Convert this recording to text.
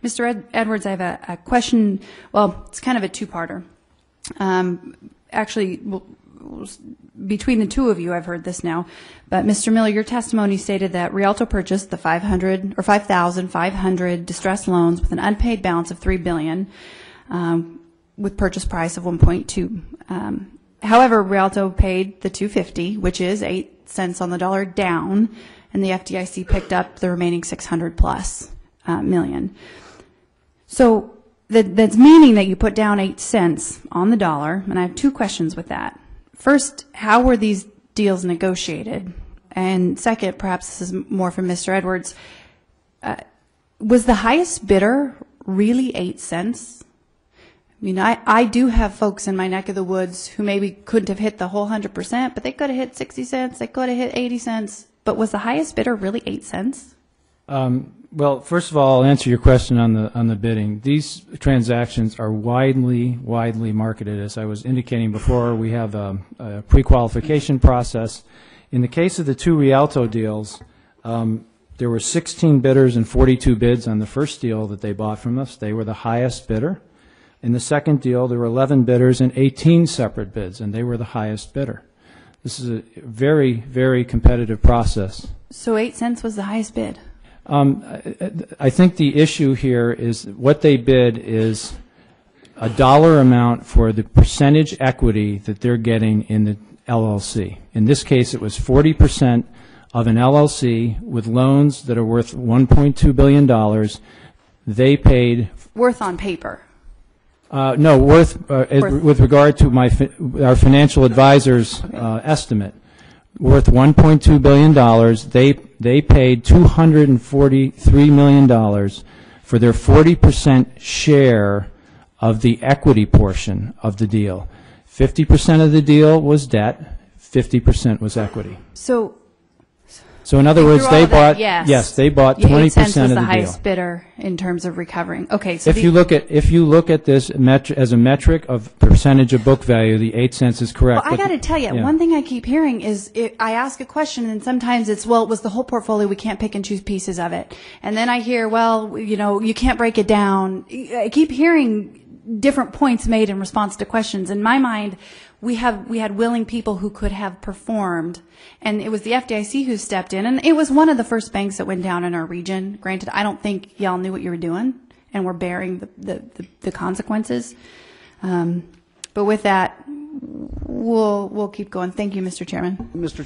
Mr. Edwards, I have a question. Well, it's kind of a two-parter. Actually, between the two of you, I've heard this now. But Mr. Miller, your testimony stated that Rialto purchased the 5,500 distressed loans with an unpaid balance of $3 billion, with purchase price of 1.2. However, Rialto paid the $250, which is 8 cents on the dollar down, and the FDIC picked up the remaining 600 plus million. So that's meaning that you put down 8 cents on the dollar, and I have two questions with that. First, how were these deals negotiated? And second, perhaps this is more from Mr. Edwards, was the highest bidder really 8 cents? I mean, I do have folks in my neck of the woods who maybe couldn't have hit the whole 100%, but they could have hit 60 cents, they could have hit 80 cents. But was the highest bidder really 8 cents? Well, first of all, I'll answer your question on the bidding. These transactions are widely marketed. As I was indicating before, we have a pre-qualification process. In the case of the two Rialto deals, there were 16 bidders and 42 bids on the first deal that they bought from us. They were the highest bidder. In the second deal, there were 11 bidders and 18 separate bids, and they were the highest bidder. This is a very competitive process. So 8 cents was the highest bid? I think the issue here is what they bid is a dollar amount for the percentage equity that they're getting in the LLC. In this case, it was 40% of an LLC with loans that are worth $1.2 billion. They paid... Worth on paper? No, worth with regard to our financial advisor's estimate. Worth $1.2 billion. They paid $243 million for their 40% share of the equity portion of the deal. 50% of the deal was debt, 50% was equity. So in other words, they bought, yes, they bought 20% of the deal. 8 cents was the highest bidder in terms of recovering. Okay, so if you look at this as a metric of percentage of book value, the 8 cents is correct. Well, I got to tell you, one thing I keep hearing is I ask a question, and sometimes it's, well, it was the whole portfolio. We can't pick and choose pieces of it. And then I hear, well, you know, you can't break it down. I keep hearing different points made in response to questions. In my mind, we had willing people who could have performed, and it was the FDIC who stepped in, and it was one of the first banks that went down in our region. Granted, I don't think y'all knew what you were doing, and were bearing the consequences. But with that, we'll keep going. Thank you, Mr. Chairman. Mr. Chairman.